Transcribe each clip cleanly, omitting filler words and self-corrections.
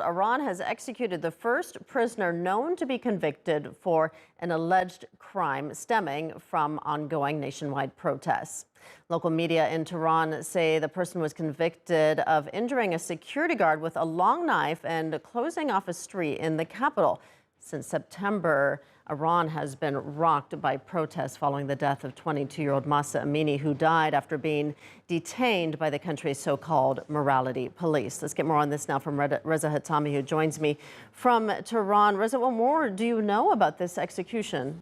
Iran has executed the first prisoner known to be convicted for an alleged crime stemming from ongoing nationwide protests. Local media in Tehran say the person was convicted of injuring a security guard with a long knife and closing off a street in the capital. Since September, Iran has been rocked by protests following the death of 22-year-old Mahsa Amini, who died after being detained by the country's so-called morality police. Let's get more on this now from Reza Hatami, who joins me from Tehran. Reza, what more do you know about this execution?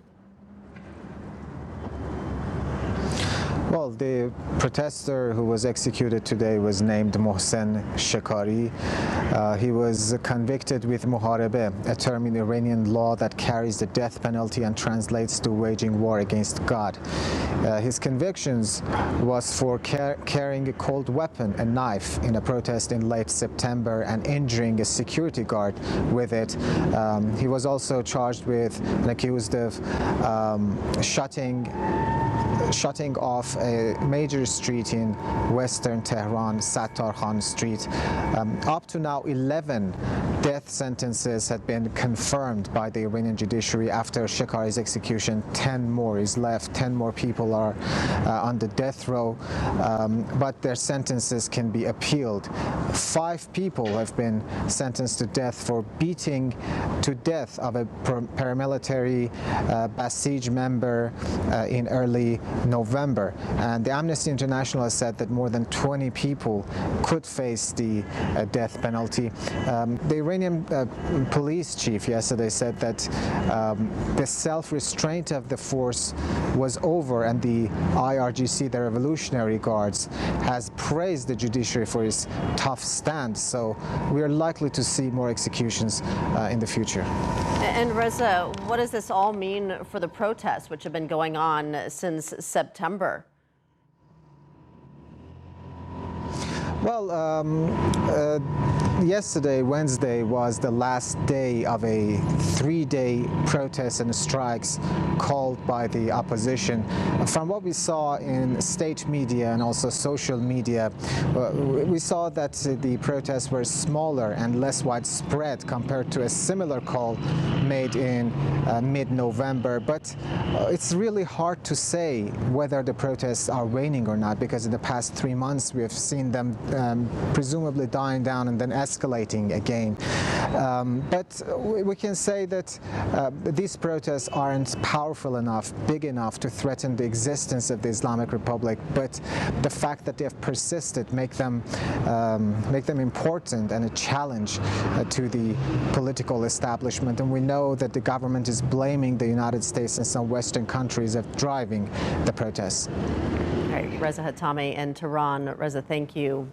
Well, the protester who was executed today was named Mohsen Shekari. He was convicted with muharebe, a term in Iranian law that carries the death penalty and translates to waging war against God. His convictions was for carrying a cold weapon, a knife, in a protest in late September and injuring a security guard with it. He was also charged with and accused of shutting off a major street in western Tehran, Sattar Khan Street. Up to now, 11 death sentences had been confirmed by the Iranian judiciary after Shekari's execution. 10 more is left. 10 more people are on the death row, but their sentences can be appealed. 5 people have been sentenced to death for beating to death of a paramilitary Basij member in early November. And the Amnesty International has said that more than 20 people could face the death penalty. The Iranian police chief yesterday said that the self-restraint of the force was over, and the IRGC, the Revolutionary Guards, has praised the judiciary for its tough stance. So we are likely to see more executions in the future. And Reza, what does this all mean for the protests, which have been going on since September? Well, yesterday, Wednesday, was the last day of a 3-day protest and strikes called by the opposition. From what we saw in state media and also social media, we saw that the protests were smaller and less widespread compared to a similar call made in mid-November. But it's really hard to say whether the protests are waning or not, because in the past 3 months we have seen them presumably dying down and then escalating again. But we can say that these protests aren't powerful enough, big enough to threaten the existence of the Islamic Republic, but the fact that they have persisted make them important and a challenge to the political establishment. And we know that the government is blaming the United States and some Western countries of driving the protests. All right, Reza Hatami in Tehran. Reza, thank you.